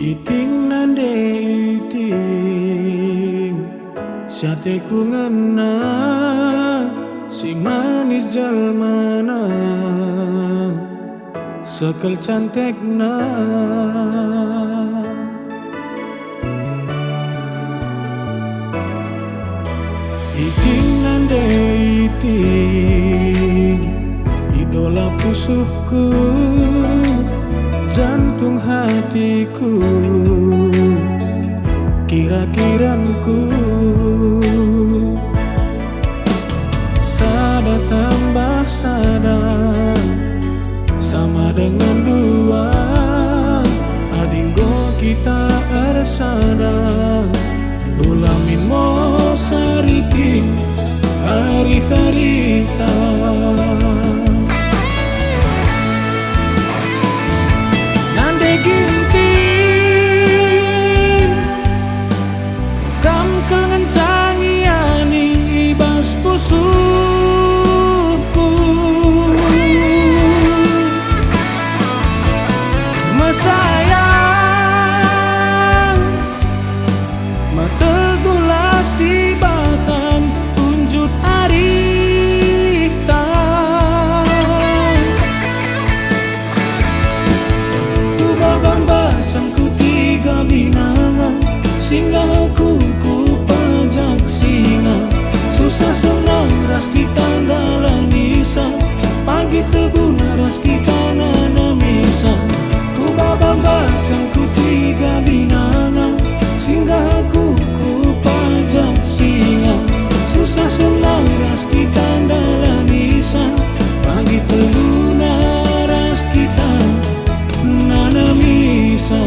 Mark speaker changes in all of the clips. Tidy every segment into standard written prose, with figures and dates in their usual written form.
Speaker 1: Iting nande iting Syate ku ngena si manis jalmana Sekal cantikna Iting nande iting idola pusukku jantung hatiku kira-kiranku sada tambah sada sama dengan dua adinggo kita arsada ulamin mo sariting hari-harita nande ginting kam kangen cangiani ibas pusukku mesayang mategulasi bahkan unjut arita ku babang bacang ku tiga binanga singgah ku pajak singa susah senang ras kita dalam nisa pagi teguh ras kita nana misa ku babang bacang ku tiga binanga singgah ku pajak singa susah senang ras kita dalam nisa pagi teguh ras kita nana misa.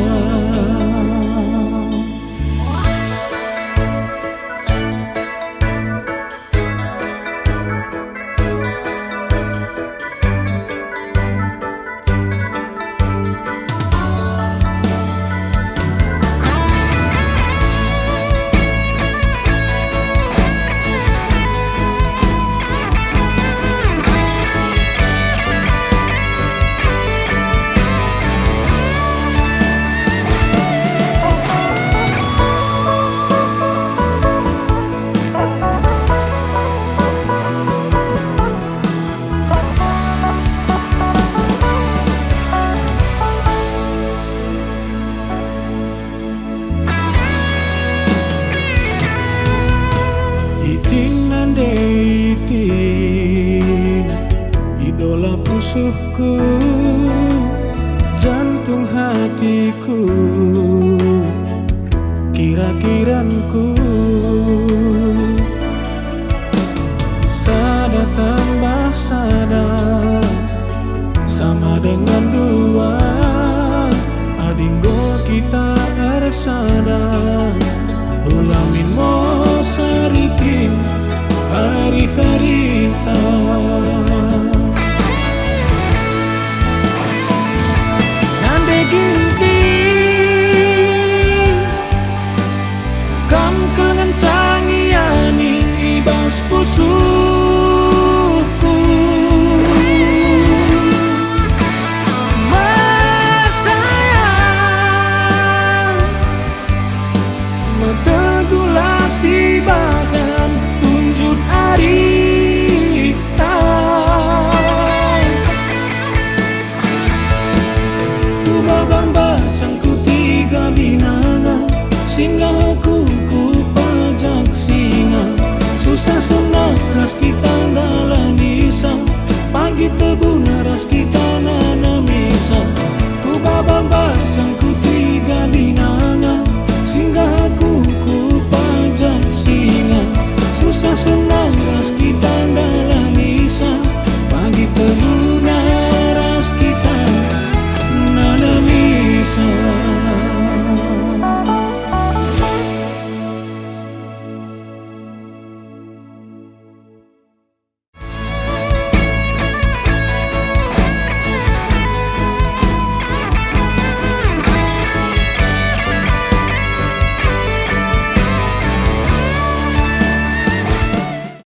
Speaker 1: Iting idola pusukku jantung hatiku kira-kiranku sada tambah sada sama dengan dua adinggo kita arsada ulamin mo sariting hari-harita nande gini